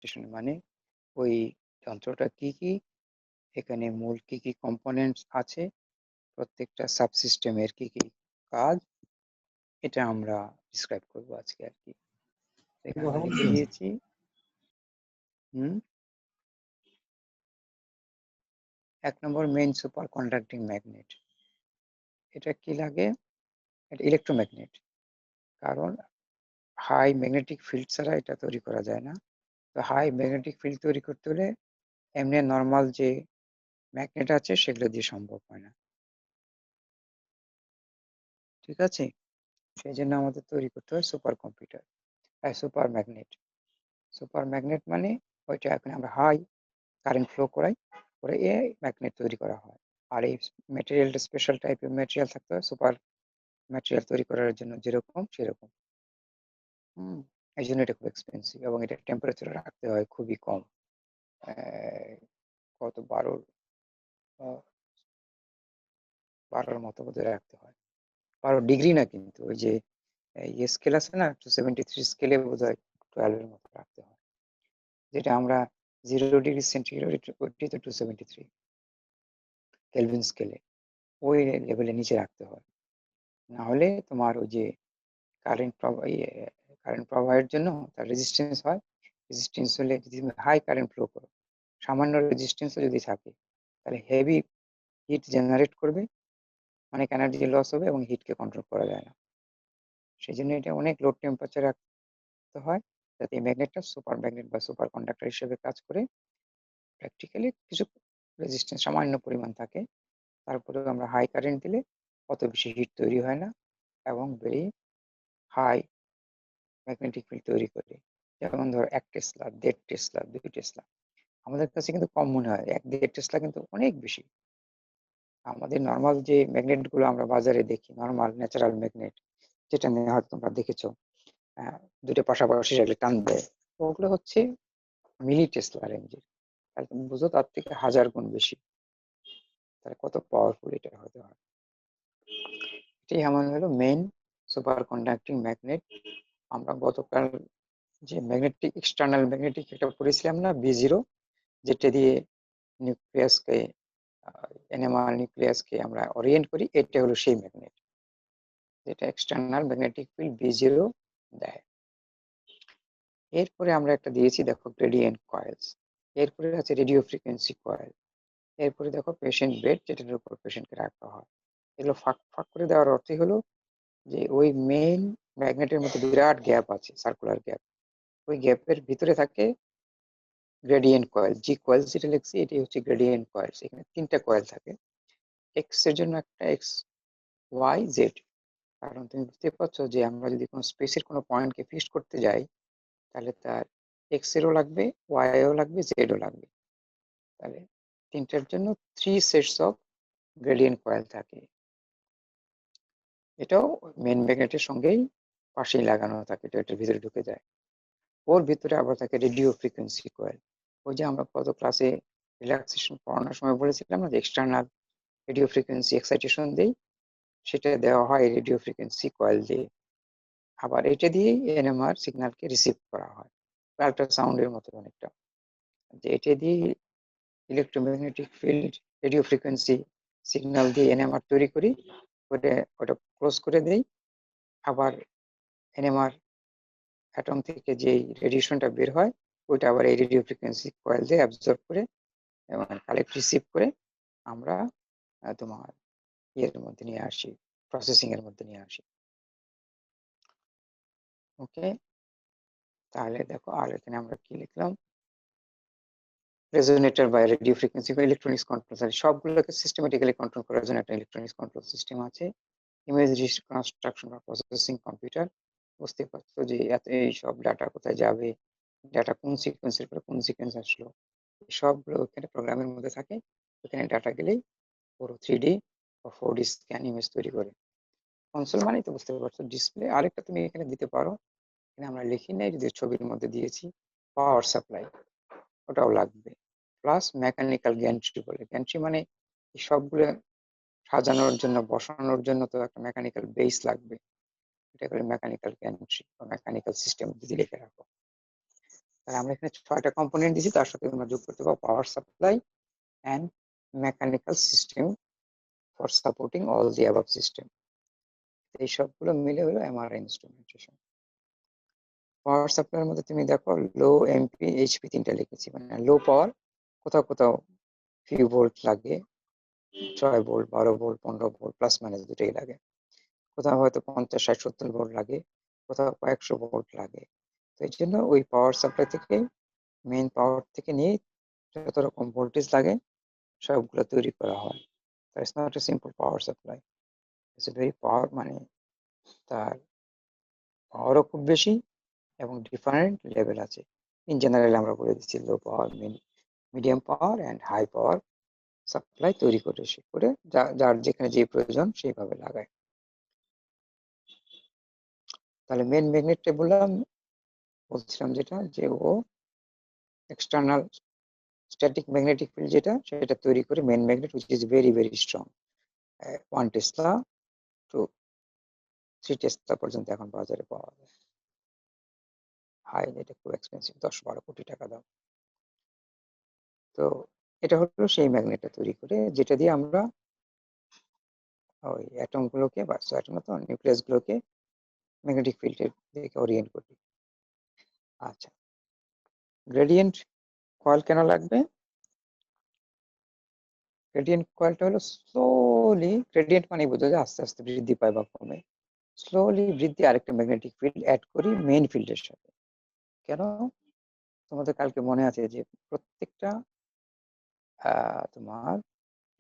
Station মানে ওই যন্ত্রটা কি কি, এখানে মূল কি কি কম্পোনেন্টস আছে, প্রত্যেকটা সাবসিস্টেমের কি কি কাজ, এটা আমরা ডিসক্রাইব করবো আজকে আর কি। এখানে আমরা লিখে দিয়েছি। এক নম্বর মেইন সুপার কন্ডাক্টিং ম্যাগনেট। এটা কি লাগে? এটা ইলেকট্রোম্যাগনেট, কারণ হাই ম্যাগনেটিক ফিল্ড ছাড়া এটা তৈরি করা যায় না। তো হাই ম্যাগনেটিক ফিল্ড তৈরি করতে হলে এমনি নর্মাল যে ম্যাগনেট আছে সেগুলো দিয়ে সম্ভব হয় না, ঠিক আছে? সেই জন্য আমাদের তৈরি করতে হয় super computer, super magnet. Super magnet মানে ওইটা এখন আমরা হাই কারেন্ট ফ্লো করাই, করে এই ম্যাগনেট তৈরি করা হয়। আর এই ম্যাটেরিয়ালটা স্পেশাল টাইপের ম্যাটেরিয়াল থাকতে হয় সুপার ম্যাটেরিয়াল তৈরি করার জন্য, যেরকম সেরকম। এই জন্য এটা খুব এক্সপেন্সিভ, এবং এটা টেম্পারেচার রাখতে হয় খুবই কম, কত 12 মতো বোধহয় রাখতে হয়। 12 ডিগ্রি না, কিন্তু ওই যে স্কেল আছে না 273 স্কেলে বোধহয় 12 মতো রাখতে হয়, যেটা আমরা 0 ডিগ্রি সেন্টিগ্রেড ওইটি তো 273 কেলভিন স্কেলে, ওই লেভেলের নিচে রাখতে হয়। না হলে তোমার ওই যে কারেন্ট প্রবাহ, কারেন্ট প্রবাহের জন্য তার রেজিস্ট্যান্স হয়। রেজিস্ট্যান্স হলে যদি তুমি হাই কারেন্ট ফ্লো করো, সামান্য রেজিস্ট্যান্সও যদি থাকে, তাহলে হেভি হিট জেনারেট করবে, অনেক এনার্জি লস হবে এবং হিটকে কন্ট্রোল করা যায় না। সেই জন্য এটা অনেক লো টেম্পারেচার রাখতে হয়, যাতে এই ম্যাগনেটটা সুপার ম্যাগনেট বা সুপার কন্ডাক্টর হিসেবে কাজ করে। প্র্যাকটিক্যালি কিছু রেজিস্ট্যান্স সামান্য পরিমাণ থাকে, তারপরেও আমরা হাই কারেন্ট দিলে অত বেশি হিট তৈরি হয় না এবং ভেরি হাই ম্যাগনেটিক ফিল্ড তৈরি করে। যেমন ধরো 1 টেসলা, 1.5 টেসলা, 2 টেসলা। আমাদের কাছে কিন্তু কম মনে হয়, 1-1.5 টেসলা কিন্তু অনেক বেশি। আমাদের নর্মাল যে ম্যাগনেট গুলো আমরা বাজারে দেখি, নর্মাল ন্যাচারাল ম্যাগনেট, যেটা নিয়ে হয়তো তোমরা দেখেছো, দুটো পাশাপাশি রাখলে টান দেয়, ওগুলো হচ্ছে মিলি টেসলা রেঞ্জের। তাহলে তুমি বুঝো তার থেকে 1000 গুণ বেশি, তাহলে কত পাওয়ারফুল এটা হতে হয়। এটাই আমার হলো মেইন সুপার কন্ডাক্টিং ম্যাগনেট। আমরা গতকাল যে ম্যাগনেটিক এক্সটার্নাল ম্যাগনেটিক একটা পড়েছিলাম না, B0, যেটা দিয়ে নিউক্লিয়াসকে, এনএমআর নিউক্লিয়াসকে আমরা ওরিয়েন্ট করি, এটা হলো সেই ম্যাগনেট যেটা এক্সটার্নাল ম্যাগনেটিক ফিল্ড B0 দেয়। এরপরে আমরা একটা দিয়েছি, দেখো, গ্রেডিয়েন্ট কয়েলস। এরপরে আছে রেডিও ফ্রিকোয়েন্সি কয়েল। এরপরে দেখো পেশেন্ট বেড, যেটার উপর পেশেন্টকে রাখা হয়। এগুলো ফাঁক ফাঁক করে দেওয়ার অর্থই হলো যে ওই মেইন ম্যাগনেটের মধ্যে বিরাট গ্যাপ আছে, সার্কুলার গ্যাপ। ওই গ্যাপের ভিতরে থাকে গ্রেডিয়েন্ট কয়েল, জি কয়েল যেটা লিখছি এটি হচ্ছে গ্রেডিয়েন্ট কয়েল। এখানে 3টা কয়েল থাকে, এক্স এর জন্য একটা, এক্স ওয়াই জেড। কারণ তুমি বুঝতে পারছো যে আমরা যদি কোনো স্পেসের কোনো পয়েন্টকে ফিক্সড করতে যাই, তাহলে তার এক্স এরও লাগবে, ওয়াই এরও লাগবে, জেড ও লাগবে। তাহলে 3টার জন্য 3 সেটস অফ গ্রেডিয়েন্ট কয়েল থাকে। এটাও মেন ম্যাগনেটের সঙ্গেই পাশেই লাগানো থাকে, এটার ভিতরে ঢুকে যায়। ওর ভিতরে আবার থাকে রেডিও ফ্রিকোয়েন্সি কয়েল। ওই যে আমরা কত ক্লাসে রিল্যাক্সেশন পড়ানোর সময় বলেছিলাম না যে এক্সটার্নাল রেডিও ফ্রিকোয়েন্সি এক্সাইটেশন দেই, সেটা দেওয়া হয় রেডিও ফ্রিকোয়েন্সি কয়েল দিয়ে। আবার এটা দিয়েই এনএমআর সিগন্যালকে রিসিভ করা হয়, আল্ট্রাসাউন্ডের মতো অনেকটা। যে এটা দিয়ে electromagnetic field radio frequency signal দিয়ে এনএমআর তৈরি করি, ওটা ক্লোজ করে দেই। আবার এনএমআর অ্যাটম থেকে যে রেডিয়েশনটা বের হয়, ওইটা আবার এই রেডিও ফ্রিকোয়েন্সি কয়েল দিয়ে অ্যাবজর্ব করে এবং কালেক্ট রিসিভ করে আমরা তোমার ইয়ের মধ্যে নিয়ে আসি, প্রসেসিং এর মধ্যে নিয়ে আসি। ওকে, তাহলে দেখো, আর এখানে আমরা কি লিখলাম, রেজোনেটর বা রেডিও ফ্রিকোয়েন্সি বা ইলেকট্রনিক্স কন্ট্রোল, সবগুলোকে সিস্টেমেটিক্যালি কন্ট্রোল করার জন্য একটা ইলেকট্রনিক্স কন্ট্রোল সিস্টেম আছে। ইমেজ রিকনস্ট্রাকশন বা প্রসেসিং কম্পিউটার। বুঝতে পারছো যে এত এই সব ডাটা কোথায় যাবে, ডাটা কোন সিকোয়েন্সের পরে কোন সিকোয়েন্স আসলো, সবগুলো ওখানে প্রোগ্রামের মধ্যে থাকে। ওখানে ডাটা গেলেই পুরো 3D বা 4D স্ক্যান ইমেজ তৈরি করে। কনসোল মানেই তো বুঝতে পারছো ডিসপ্লে। আরেকটা তুমি এখানে দিতে পারো, এখানে আমরা লিখি নাই, যদি ছবির মধ্যে দিয়েছি, পাওয়ার সাপ্লাই, ওটাও লাগবে। প্লাস মেকানিক্যাল গ্যান্ট্রি বলে, গ্যান্ট্রি মানে এই সবগুলো সাজানোর জন্য, বসানোর জন্য তো একটা মেকানিক্যাল বেস লাগবে, এটা করে মেকানিক্যাল গ্যান্ট্রি বা মেকানিক্যাল সিস্টেম যদি লিখে রাখো। তাহলে আমরা এখানে ৬ টা কম্পোনেন্ট দিয়েছি, তার সাথে আমরা যোগ করতে পারবো power supply and mechanical system for supporting all the above system. এই সবগুলো মিলে হলো এমআরআই ইনস্ট্রুমেন্টেশন। পাওয়ার সাপ্লাইয়ের মধ্যে তুমি দেখো লো এমপি এইচপি ৩টা লিখেছি, মানে লো পাওয়ার, কোথাও কোথাও ফিউ ভোল্ট লাগে, ৬ volt, ১২ volt, ১৫ volt, plus minus দুটোই লাগে। কোথাও হয়তো ৫০, ৬০, ৭০ ভোল্ট লাগে, কোথাও কয়েকশো ভোল্ট লাগে। তো এই জন্য ওই পাওয়ার সাপ্লাই থেকে, মেইন পাওয়ার থেকে নিয়ে যত রকম ভোল্টেজ লাগে সবগুলো তৈরি করা হয়। It's not a simple power supply, it's a very power, মানে তার পাওয়ারও খুব বেশি এবং ডিফারেন্ট লেভেল আছে। ইন জেনারেল আমরা বলে দিচ্ছি low power, medium power and high power supply তৈরি করে সে করে যার যেখানে যে প্রয়োজন সেইভাবে লাগায়। তাহলে মেন ম্যাগনেটটা বলছিলাম যেটা, যে ও এক্সটার্নাল স্ট্যাটিক ম্যাগনেটিক ফিল্ড যেটা, সেটা তৈরি করে main magnet, which is very very strong. 1 tesla to 3 tesla পর্যন্ত এখন বাজারে পাওয়া যায়। হাই, এটা খুব এক্সপেন্সিভ, ১০-১২ কোটি টাকা দাম। তো এটা হলো সেই ম্যাগনেটটা তৈরি করে, যেটা দিয়ে আমরা ওই অ্যাটম গুলোকে, বা অ্যাটম না তো নিউক্লিয়াস গুলোকে ম্যাগনেটিক ফিল্ডের দিকে ওরিয়েন্ট করি। আচ্ছা, গ্রেডিয়েন্ট কয়েল কেন লাগবে? গ্রেডিয়েন্ট কয়েলটা হলো স্লোলি, গ্রেডিয়েন্ট মানে বোঝা যায় আস্তে আস্তে বৃদ্ধি পায় বা কমে, স্লোলি বৃদ্ধি আরেকটা ম্যাগনেটিক ফিল্ড অ্যাড করি মেইন ফিল্ডের সাথে। কেন? তোমাদের কালকে মনে আছে যে প্রত্যেকটা তোমার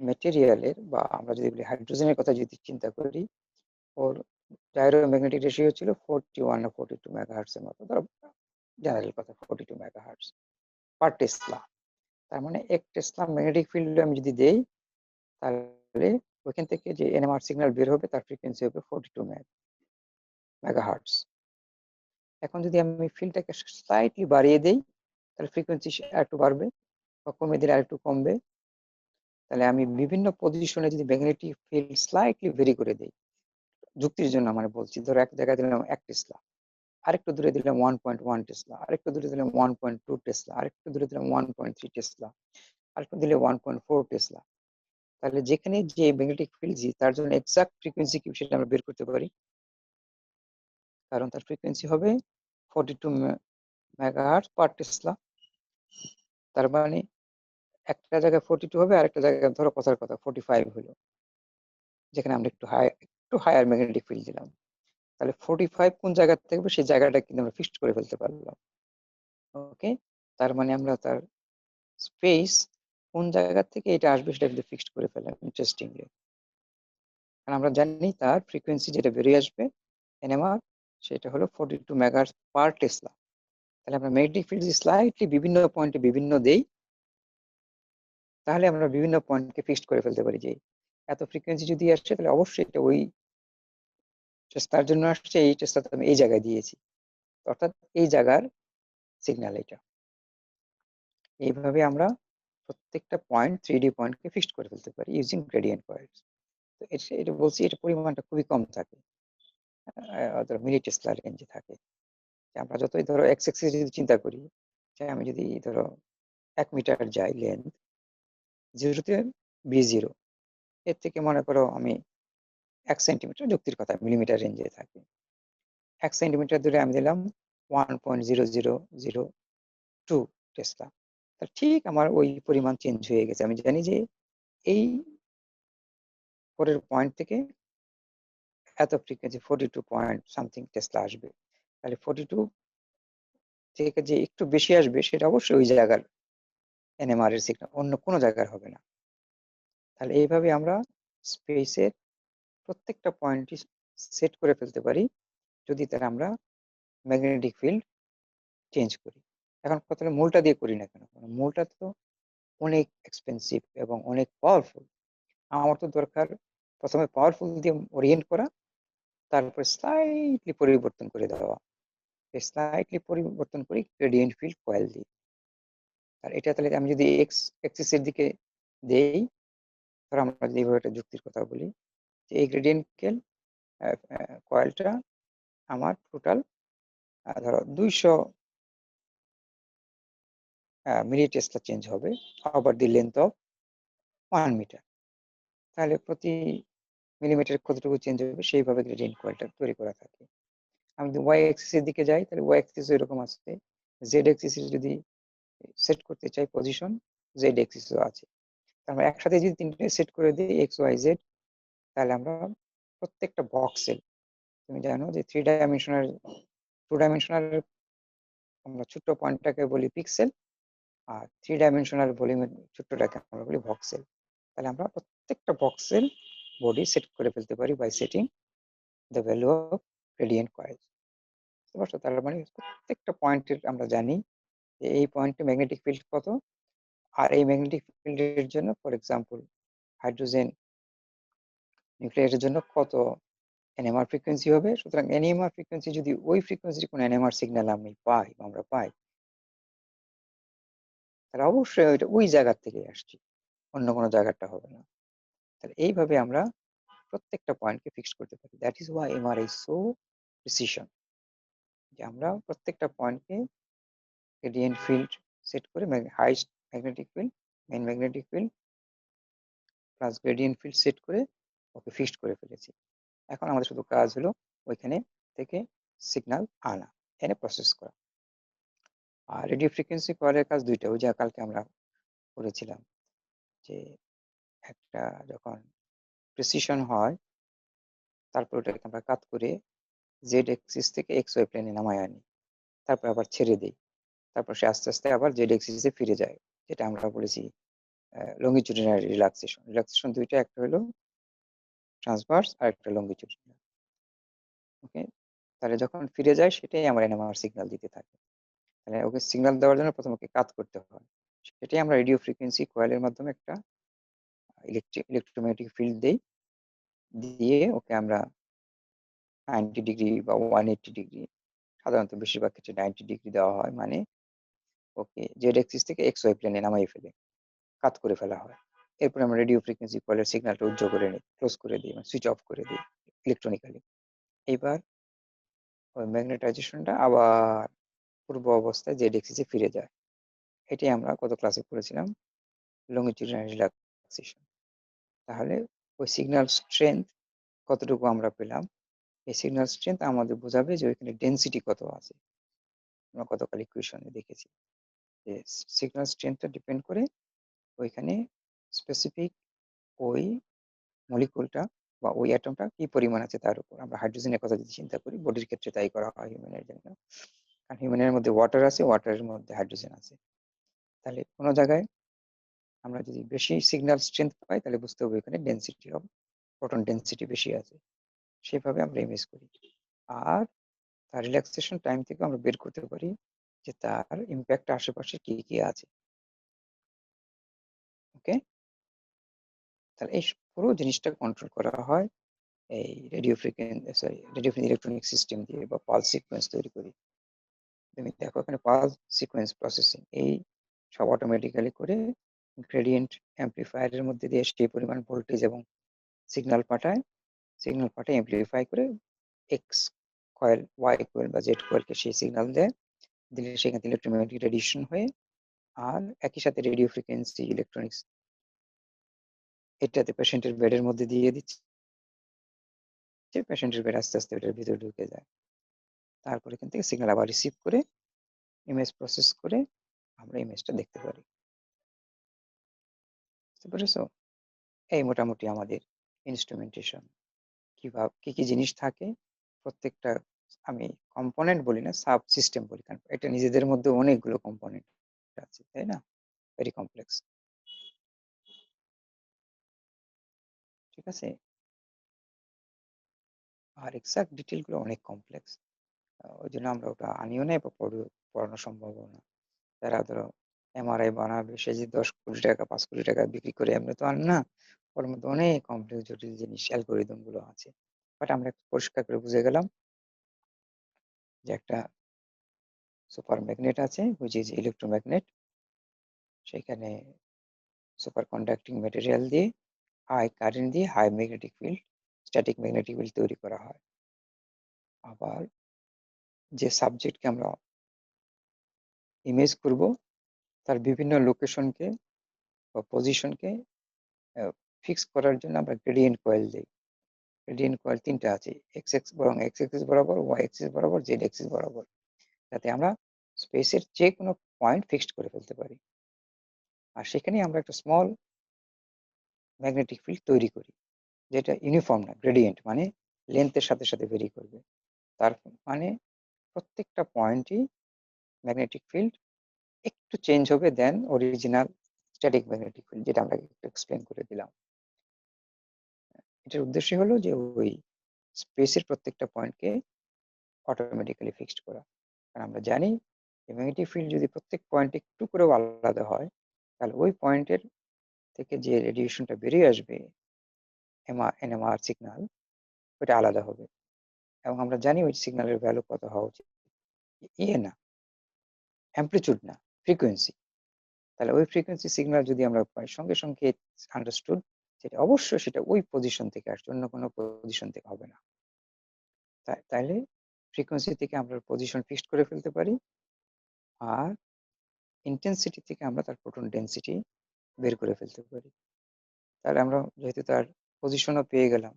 মেটেরিয়ালের, বা আমরা যদি বলি হাইড্রোজেনের কথা যদি চিন্তা করি, ওর ডায়রোম্যাগনেটিক রেশিও ছিল 41 না 42 মেগাহার্টজ এর মতো, ধরো জেনারেল কথা 42 মেগাহার্টজ পার টেসলা। তার মানে 1 টেসলা ম্যাগনেটিক ফিল্ড আমি যদি দেই, তাহলে ওইখান থেকে যে এনএমআর সিগন্যাল বের হবে তার ফ্রিকোয়েন্সি হবে 42 মেগাহার্টজ। এখন যদি আমি ফিল্ডটাকে স্লাইটলি বাড়িয়ে দেই, তাহলে ফ্রিকোয়েন্সি একটু বাড়বে, বা কমে দিলে আরেকটু কমবে। তাহলে আমি বিভিন্ন পজিশনে যদি ম্যাগনেটিক ফিল্ড স্লাইটলি ভেরি করে দেই, যুক্তির জন্য মানে বলছি, ধরো এক জায়গায় দিলাম 1 টেসলা, আরেকটু দূরে দিলাম 1.1 টেসলা, আরেকটু দূরে দিলাম 1.2 টেসলা, আরেকটু দূরে দিলাম 1.3 টেসলা, আরেকটু দিলে 1.4 টেসলা। তাহলে যেখানে যে ম্যাগনেটিক ফিল্ড তার জন্য এক্সাক্ট ফ্রিকোয়েন্সি কি সেটা আমরা বের করতে পারি, কারণ তার ফ্রিকোয়েন্সি হবে 42 মেগাহার্টজ পার টেসলা। তার মানে একটা জায়গায় 42 হবে, আরেকটা জায়গায় ধরো কথার কথা 45 হলো, যেখানে আমরা একটু হায়ার ম্যাগনেটিক ফিল্ড দিলাম। তাহলে 45 কোন জায়গা থেকে সেই জায়গাটা কিন্তু আমরা ফিক্সড করে ফেলতে পারলাম। ওকে, তার মানে আমরা তার স্পেস কোন জায়গা থেকে এটা আসবে সেটা কিন্তু ফিক্সড করে ফেললাম ইন্টারেস্টিংলি। কারণ আমরা জানি তার ফ্রিকোয়েন্সি যেটা বেরিয়ে আসবে এনএমআর, সেটা হলো 42 মেগাহার্টজ পার টেসলা। তাহলে আমরা ম্যাগনেটিক ফিল্ড যদি স্লাইটলি বিভিন্ন পয়েন্টে বিভিন্ন দেই, তাহলে আমরা বিভিন্ন পয়েন্টকে ফিক্সড করে ফেলতে পারি যে এত ফ্রিকোয়েন্সি যদি আসছে, তাহলে অবশ্যই এটা ওই টেস্লার জন্য আসছে, এই টেস্লাতে আমি এই জায়গায় দিয়েছি, অর্থাৎ এই জায়গার সিগন্যাল এটা। এইভাবে আমরা প্রত্যেকটা পয়েন্ট 3D পয়েন্টকে ফিক্সড করে ফেলতে পারি ইউজিং গ্রেডিয়েন্ট কয়েলস। তো এটা বলছি, এটা পরিমাণটা খুবই কম থাকে, ধরো মিলি টেসলা রেঞ্জে থাকে। আমরা যতই ধরো এক্স এক্সিস যদি চিন্তা করি, যে আমি যদি ধরো 1 মিটার যাই লেন্থ, 0 তে B0, এর থেকে মনে করো আমি 1 সেন্টিমিটার, যুক্তির কথা মিলিমিটার রেঞ্জে থাকে, 1 সেন্টিমিটার দূরে আমি দিলাম 1.0002 টেসলা। ঠিক আমার ওই পরিমাণ চেঞ্জ হয়ে গেছে। আমি জানি যে এই পরের পয়েন্ট থেকে এত ফ্রিকোয়েন্সি 42 পয়েন্ট সামথিং টেসলা আসবে। তাহলে 42 থেকে যে একটু বেশি আসবে সেটা অবশ্যই ওই জায়গার এনএমআর এর সিগন্যাল, অন্য কোনো জায়গার হবে না। তাহলে এইভাবে আমরা স্পেসের প্রত্যেকটা পয়েন্টই সেট করে ফেলতে পারি, যদি তার আমরা ম্যাগনেটিক ফিল্ড চেঞ্জ করি। এখন কথা হলো মূলটা দিয়ে করি না কেন? মূলটা তো অনেক এক্সপেন্সিভ এবং অনেক পাওয়ারফুল। আমার তো দরকার প্রথমে পাওয়ারফুল দিয়ে ওরিয়েন্ট করা, তারপর স্লাইটলি পরিবর্তন করে দেওয়া, স্লাইটলি পরিবর্তন করি গ্রেডিয়েন্ট ফিল্ড কয়েল দিই। আর এটা তাহলে আমি যদি এক্স এক্সিস এর দিকে দেই, ধরো আমরা যদি এইভাবে একটা যুক্তির কথা বলি, যে এই গ্রেডিয়েন্ট কয়েলটা আমার টোটাল ধরো 200 মিলি টেসলা চেঞ্জ হবে over the length of 1 metre. তাহলে প্রতি মিলিমিটার কতটুকু চেঞ্জ হবে সেইভাবে গ্রেডিয়েন্ট কয়েলটা তৈরি করা থাকে। আমি যদি ওয়াই অ্যাক্সিস এর দিকে যাই তাহলে ওয়াই অ্যাক্সিস এরকম আছে। জেড অ্যাক্সিস এ যদি সেট করতে চাই পজিশন, জেড অ্যাক্সিস ও আছে। আমরা একসাথে যদি ৩ টে সেট করে দিই এক্স, ওয়াই, জেড, তাহলে আমরা প্রত্যেকটা বক্সের, তুমি জানো যে 3 ডাইমেনশনাল 2 ডাইমেনশনাল আমরা ছোট্ট পয়েন্টটাকে বলি পিক্সেল, আর 3 ডাইমেনশনাল ভলিউমের ছোট্টটাকে আমরা বলি ভক্সেল। তাহলে আমরা প্রত্যেকটা ভক্সেল বডি সেট করে ফেলতে পারি by setting the value of gradient coil. বুঝতে পারছো? তার মানে প্রত্যেকটা পয়েন্টের আমরা জানি যে এই পয়েন্টে ম্যাগনেটিক ফিল্ড কত, আর এই ম্যাগনেটিক ফিল্ডের জন্য ফর এক্সাম্পল হাইড্রোজেন নিউক্লিয়াসের জন্য কত এনএমআর ফ্রিকোয়েন্সি হবে। সুতরাং এনএমআর ফ্রিকোয়েন্সি যদি ওই ফ্রিকোয়েন্সির কোনো এনএমআর সিগন্যাল আমি পাই বা আমরা পাই, তাহলে অবশ্যই ওইটা ওই জায়গার থেকে আসছে, অন্য কোনো জায়গাটা হবে না। তাহলে এইভাবে আমরা প্রত্যেকটা পয়েন্টকে ফিক্স করতে পারি। That is why MR is so precision, যে আমরা প্রত্যেকটা পয়েন্টকে গ্রেডিয়েন্ট ফিল্ড সেট করে highest magnetic field, main magnetic field plus gradient field set করে ওকে ফিক্সড করে ফেলেছি। এখন আমাদের শুধু কাজ হলো ওইখানে থেকে সিগন্যাল আনা, এনে প্রসেস করা। আর রেডিও ফ্রিকোয়েন্সি কয়েলের কাজ দুইটা, ওই যা কালকে আমরা করেছিলাম, যে একটা যখন প্রিসিশন হয় তারপর ওটাকে আমরা কাট করে জেড এক্সিস থেকে এক্স ওয়াই প্লেনে নামায় আনি, তারপর আবার ছেড়ে দিই, তারপর সে আস্তে আস্তে আবার জেড এক্সিসে ফিরে যায়, যেটা আমরা বলেছি লঙ্গিটিউডিনাল রিল্যাক্সেশন। রিল্যাক্সেশন দুইটা, একটা হলো ট্রান্সভার্স আর একটা লঙ্গিটিউডিনাল। ওকে, তাহলে যখন ফিরে যায় সেটাই আমার এনএমআর সিগন্যাল দিতে থাকে। তাহলে ওকে সিগন্যাল দেওয়ার জন্য প্রথমে ওকে কাট করতে হয়, সেটাই আমরা রেডিও ফ্রিকোয়েন্সি কয়েলের মাধ্যমে একটা ইলেকট্রোম্যাগনেটিক ফিল্ড দেই, দিয়ে ওকে আমরা 90 ডিগ্রি বা 180 ডিগ্রি, সাধারণত বেশিরভাগ ক্ষেত্রে 90 ডিগ্রি দেওয়া হয়, মানে ওকে জেড এক্সিস থেকে এক্স ওয়াই প্লেনে নামাই ফেলে কাট করে ফেলা হয়। এরপর আমরা রেডিও ফ্রিকোয়েন্সি কয়েলের সিগন্যালটা উজ্জ্বল করে নিই, ক্লোজ করে দিই, মানে সুইচ অফ করে দিই ইলেকট্রনিক্যালি। এবার ওই ম্যাগনেটাইজেশনটা আবার পূর্ব অবস্থায় জেড এক্সিসে ফিরে যায়। এটাই আমরা গত ক্লাসে পড়েছিলাম লঙ্গিটিউডিনাল রিল্যাক্সেশন। তাহলে ওই সিগন্যাল স্ট্রেংথ কতটুকু আমরা পেলাম, এই সিগন্যাল স্ট্রেংথ আমাদের বোঝাবে যে ওইখানে ডেনসিটি কত আছে। আমরা গতকাল ইকুয়েশনে দেখেছি যে সিগন্যাল স্ট্রেংথটা ডিপেন্ড করে ওইখানে স্পেসিফিক ওই মলিকুলটা বা ওই অ্যাটমটা কি পরিমাণ আছে তার উপর। আমরা হাইড্রোজেনের কথা যদি চিন্তা করি, বডির ক্ষেত্রে তাই করা হয় হিউম্যানের জন্য, কারণ হিউম্যানের মধ্যে ওয়াটার আছে, ওয়াটারের মধ্যে হাইড্রোজেন আছে। তাহলে কোনো জায়গায় আমরা যদি বেশি সিগন্যাল স্ট্রেংথ পাই তাহলে বুঝতে হবে এখানে ডেনসিটি অফ প্রোটন ডেনসিটি বেশি আছে, সেভাবে আমরা ইমেজ করি। আর তার রিল্যাক্সেশন টাইম থেকে আমরা বের করতে পারি যে তার ইম্প্যাক্ট আশেপাশে কি কি আছে। ওকে, তাহলে এই পুরো জিনিসটা কন্ট্রোল করা হয় এই রেডিও ইলেকট্রনিক সিস্টেম দিয়ে, বা পালস সিকোয়েন্স তৈরি করি। তুমি দেখো এখানে পালস সিকোয়েন্স প্রসেসিং এই সব অটোমেটিক্যালি করে গ্রেডিয়েন্ট অ্যাম্পলিফায়ারের মধ্যে দিয়ে সেই পরিমাণ ভোল্টেজ এবং সিগন্যাল পাঠায়, সিগন্যাল পাঠিয়ে অ্যাম্পলিফাই করে এক্স কয়েল, ওয়াই কয়েল বা জেড কয়েলকে সেই সিগন্যাল দেয়, দিলে সেখান থেকে ইলেকট্রোম্যাগনেটিক রেডিয়েশন হয়ে, আর একই সাথে রেডিও ফ্রিকোয়েন্সি ইলেকট্রনিক্স এটাতে পেশেন্টের বেডের মধ্যে দিয়ে দিচ্ছে, পেশেন্টের বেড আস্তে আস্তে এটার ভিতরে ঢুকে যায়। তারপর এখান থেকে সিগন্যাল আবার রিসিভ করে ইমেজ প্রসেস করে আমরা ইমেজটা দেখতে পারি। বুঝতে পেরেছো? এই মোটামুটি আমাদের ইনস্ট্রুমেন্টেশন। কিভাবে কি কি জিনিস থাকে প্রত্যেকটা, আমি কম্পোনেন্ট বলি না, সাব সিস্টেম বলি, কারণ এটা নিজেদের মধ্যে অনেকগুলো কম্পোনেন্ট আছে, তাই না? Very complex. ঠিক আছে, আর এক্সাক্ট ডিটেল গুলো অনেক কমপ্লেক্স, ওই জন্য আমরা ওটা আনিও না বা পড়ানো সম্ভব না। যারা ধরো এমআরআই বানাবে সে যে 10 কোটি টাকা 5 কোটি টাকা বিক্রি করে, এমনি তো আর না, ওর মধ্যে অনেক কমপ্লেক্স জটিল জিনিস অ্যালগোরিদম গুলো আছে। বাট আমরা একটু পরিষ্কার করে বুঝে গেলাম যে একটা সুপার ম্যাগনেট আছে, হুইচ ইজ ইলেকট্রোম্যাগনেট, সেখানে সুপার কন্ডাক্টিং ম্যাটেরিয়াল দিয়ে হাই কারেন্ট দিয়ে high magnetic field, static magnetic field তৈরি করা হয়। আবার যে সাবজেক্টকে আমরা ইমেজ করব তার বিভিন্ন লোকেশনকে বা পজিশনকে ফিক্স করার জন্য আমরা গ্রেডিয়েন্ট কয়েল দিই। গ্রেডিয়েন্ট কয়েল ৩ টা আছে। এক্স অ্যাক্সিস বরাবর, ওয়াই অ্যাক্সিস বরাবর, জেড অ্যাক্সিস বরাবর। যাতে আমরা স্পেসের যেকোনো পয়েন্ট ফিক্সড করে ফেলতে পারি। আর সেখানেই আমরা একটা স্মল ম্যাগনেটিক ফিল্ড তৈরি করি। যেটা ইউনিফর্ম না, গ্রেডিয়েন্ট মানে লেন্থের সাথে, সাথে ভেরি করবে। তার মানে প্রত্যেকটা পয়েন্টই ম্যাগনেটিক ফিল্ড একটু চেঞ্জ হবে দেন অরিজিনাল স্ট্যাটিক ম্যাগনেটিক ফিল্ড, যেটা আমরা একটু এক্সপ্লেইন করে দিলাম। এটার উদ্দেশ্য হলো যে ওই স্পেসের প্রত্যেকটা পয়েন্টকে অটোমেটিক্যালি ফিক্সড করা। কারণ আমরা জানি যে ম্যাগনেটিক ফিল্ড যদি প্রত্যেক পয়েন্ট একটু করেও আলাদা হয়, তাহলে ওই পয়েন্টের থেকে যে রেডিয়েশনটা বেরিয়ে আসবে এনএমআর সিগন্যাল, ওটা আলাদা হবে। এবং আমরা জানি ওই সিগন্যালের ভ্যালু কত হওয়া উচিত, ইয়ে না, অ্যামপ্লিচিউড না, ফ্রিকোয়েন্সি। তাহলে ওই ফ্রিকোয়েন্সি সিগন্যাল যদি আমরা পাই, সঙ্গে সঙ্গে আন্ডারস্টুড সেটা অবশ্যই সেটা ওই পজিশন থেকে আসছে, অন্য কোনো পজিশন থেকে হবে না। তাইলে ফ্রিকোয়েন্সি থেকে আমরা পজিশন ফিক্সড করে ফেলতে পারি, আর ইন্টেন্সিটি থেকে আমরা তার প্রোটন ডেন্সিটি বের করে ফেলতে পারি। তাহলে আমরা যেহেতু তার পজিশনও পেয়ে গেলাম,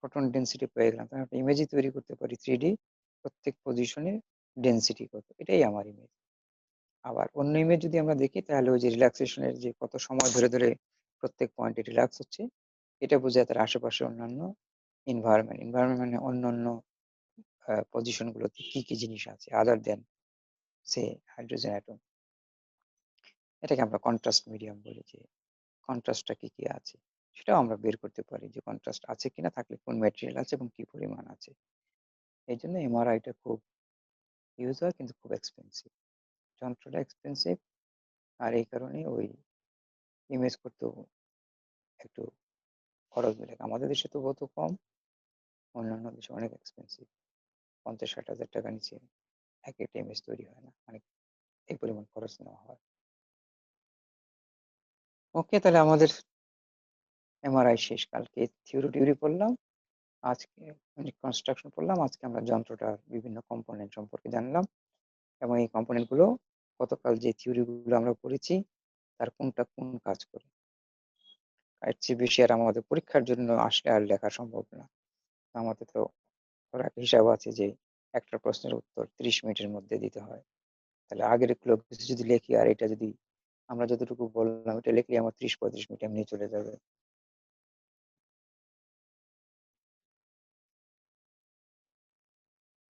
প্রোটন ডেন্সিটি পেয়ে গেলাম, তাহলে একটা ইমেজই তৈরি করতে পারি 3D, প্রত্যেক পজিশনের ডেন্সিটি কত, এটাই আমার ইমেজ। আবার অন্য ইমেজ যদি আমরা দেখি, তাহলে ওই যে রিল্যাক্সেশনের যে কত সময় ধরে ধরে প্রত্যেক পয়েন্টে রিল্যাক্স হচ্ছে, এটা বোঝায় তার আশেপাশে অন্যান্য এনভায়রনমেন্ট মানে অন্যান্য পজিশন গুলোতে কি কি জিনিস আছে আদার দেন সে হাইড্রোজেন অ্যাটম। এটাকে আমরা কন্ট্রাস্ট মিডিয়াম বলি, যে কন্ট্রাস্টটা কি কি আছে সেটাও আমরা বের করতে পারি, যে কন্ট্রাস্ট আছে কিনা, থাকলে কোন ম্যাটেরিয়াল আছে এবং কি পরিমাণ আছে। এই জন্য এমআরআইটা খুব ইউজ হয়, কিন্তু খুব এক্সপেন্সিভ, যন্ত্রটা এক্সপেন্সিভ। আর এই কারণে ওই ইমেজ করতেও একটু খরচ মিলে। আমাদের দেশে তো বহুত কম, অন্যান্য দেশে অনেক এক্সপেন্সিভ, 50-60 হাজার টাকা নিচে এক একটা ইমেজ তৈরি হয় না, মানে এই পরিমাণ খরচ নেওয়া হয়। ওকে, তাহলে আমাদের এমআরআই শেষ। কালকে থিওরি টিউরি পড়লাম, আজকে কনস্ট্রাকশন পড়লাম, আজকে আমরা যন্ত্রটার বিভিন্ন কম্পোনেন্ট সম্পর্কে জানলাম, এবং এই কম্পোনেন্ট গুলো গতকাল যে থিওরি গুলো আমরা পড়েছি তার কোনটা কোন কাজ করে। এর চেয়ে বেশি আর আমাদের পরীক্ষার জন্য আসলে আর লেখা সম্ভব না। আমাদের তো ওর একটা হিসাব আছে যে একটা প্রশ্নের উত্তর 30 মিনিটের মধ্যে দিতে হয়। তাহলে আগের এগুলো কিছু যদি লিখি, আর এটা যদি আমরা যতটুকু বললাম এটা লিখলে আমার 30-35 মিনিট এমনি চলে যাবে।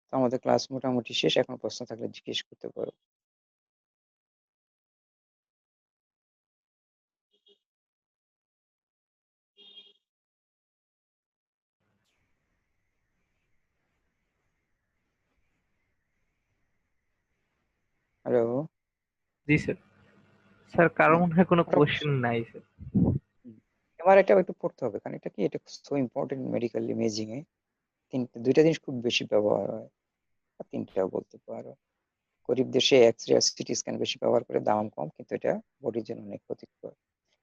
তো আমাদের ক্লাস মোটামুটি শেষ, এখন প্রশ্ন থাকলে জিজ্ঞেস করতে পারো। হ্যালো। জি স্যার। স্যার কারো হ্যাঁ, মনে হয় কোনো আরো কোশ্চেন নাই স্যার। আমার এটাও একটু পড়তে হবে, কারণ এটা কি, এটা সো ইম্পর্টেন্ট মেডিকেল ইমেজিং এ। দুইটা জিনিস খুব বেশি ব্যবহার হয়, আর তিনটাও বলতে পারো। গরিব দেশে এক্স রে আর সিটি স্ক্যান বেশি ব্যবহার করে, দাম কম, কিন্তু এটা বডির জন্য অনেক ক্ষতিকর।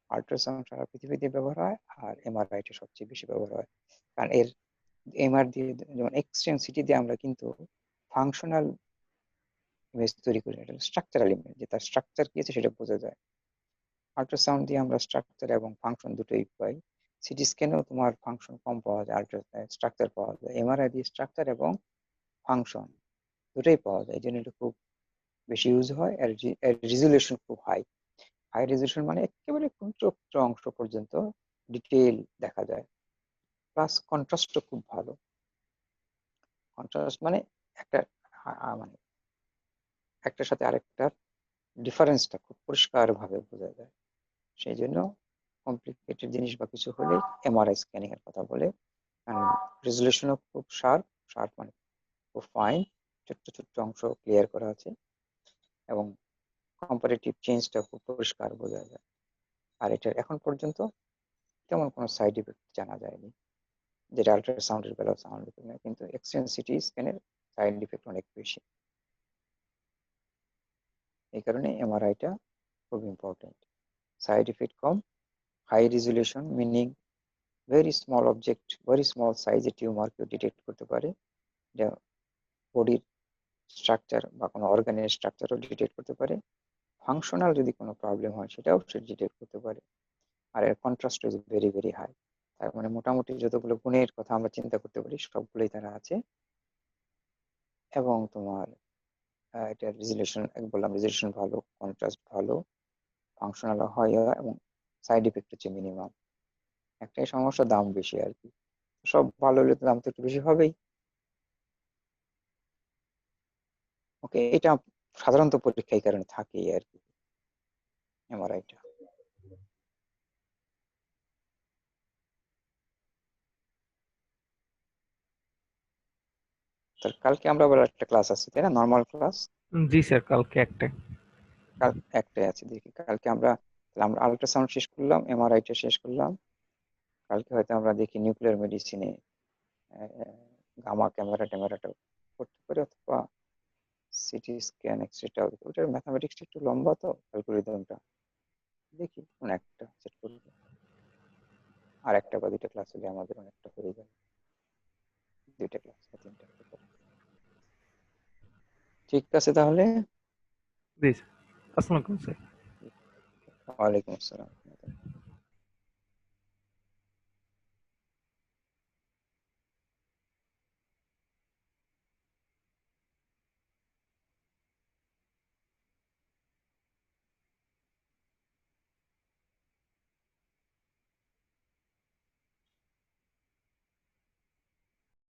আল্ট্রাসাউন্ড সারা পৃথিবীতে ব্যবহার হয়, আর এমআরআই টা সবচেয়ে বেশি ব্যবহার হয়। কারণ এর এমআর দিয়ে, যেমন এক্স রে সিটি দিয়ে আমরা কিন্তু ফাংশনাল ইমেজ তৈরি করি, এটা স্ট্রাকচারাল ইমেজ, যে তার স্ট্রাকচার কি আছে সেটা বোঝা যায়। আল্ট্রাসাউন্ড দিয়ে আমরা স্ট্রাকচার এবং ফাংশন দুটোই পাই। সিটি স্ক্যানেও তোমার ফাংশন কম পাওয়া যায়, স্ট্রাকচার পাওয়া যায়। এমআরআই দিয়ে স্ট্রাকচার এবং ফাংশন দুটোই পাওয়া যায়, এই জন্য এটা খুব বেশি ইউজ হয়। আর রেজুলেশন খুব হাই। হাই রেজুলেশন মানে একেবারে ক্ষুদ্র ক্ষুদ্র অংশ পর্যন্ত ডিটেইল দেখা যায়। প্লাস কন্ট্রাস্টও খুব ভালো। কন্ট্রাস্ট মানে একটা মানে একটার সাথে আরেকটার ডিফারেন্সটা খুব পরিষ্কার ভাবে বোঝা যায়। সেই জন্য কমপ্লিকেটেড জিনিস বা কিছু হলে এমআরআই স্ক্যানিং এর কথা বলে। কারণ রেজুলেশনও খুব শার্প, শার্প মানে খুব ফাইন, ছোট্ট ছোট্ট অংশ ক্লিয়ার করা আছে, এবং কম্পারেটিভ চেঞ্জটা খুব পরিষ্কার বোঝা যায়। আর এটার এখন পর্যন্ত তেমন কোনো সাইড ইফেক্ট জানা যায়নি, যেটা আল্ট্রাসাউন্ডের বেলাও সাউন্ড ইফেক্ট নেই, কিন্তু এক্সরেন সিটি স্ক্যানের সাইড ইফেক্ট অনেক বেশি। এই কারণে এমআরআইটা খুব ইম্পর্টেন্ট। সাইড ইফেক্ট কম, high resolution meaning very small object, very small সাইজের টিউমারকেও ডিটেক্ট করতে পারে, যা বডির স্ট্রাকচার বা কোনো অর্গানের স্ট্রাকচারও ডিটেক্ট করতে পারে। ফাংশনাল যদি কোনো প্রবলেম হয় সেটাও সে ডিটেক্ট করতে পারে। আর এর contrast is very very high. তার মানে মোটামুটি যতগুলো গুণের কথা আমরা চিন্তা করতে পারি সবগুলোই তারা আছে। এবং তোমার এটা রেজলিউশন বললাম, রেজলিউশন ভালো, কন্ট্রাস্ট ভালো, ফাংশনাল হয় এবং সাইড ইফেক্ট হচ্ছে মিনিমাম। একটাই সমস্যা, দাম বেশি আর কি। সব ভালো হলে তো দাম তো একটু বেশি হবেই। ওকে, এটা সাধারণত পরীক্ষা এই কারণে থাকেই আর কি, এমআরআইটা। তো কালকে আমরা আবার একটা ক্লাস আছে তাই না, নর্মাল ক্লাস? জি স্যার, কালকে একটা। কাল একটাই আছে, দেখি কালকে আমরা, তাহলে আমরা আল্ট্রাসাউন্ড শেষ করলাম, এমআরআইটা শেষ করলাম। কালকে হয়তো আমরা দেখি নিউক্লিয়ার মেডিসিনে গামা ক্যামেরা ট্যামেরাটা করতে পারি, অথবা সিটি স্ক্যান এক্সরেটা। ওটার ম্যাথামেটিক্সটা একটু লম্বা তো, অ্যালগোরিদমটা। দেখি কোন একটা সেট করবো। আর একটা বা দুইটা ক্লাস হলে আমাদের অনেকটা হয়ে যাবে, দুইটা ক্লাস বা তিনটা হতে পারে। ঠিক আছে তাহলে। জি স্যার। আসসালামু আলাইকুম স্যার। ওয়ালাইকুম আসসালাম।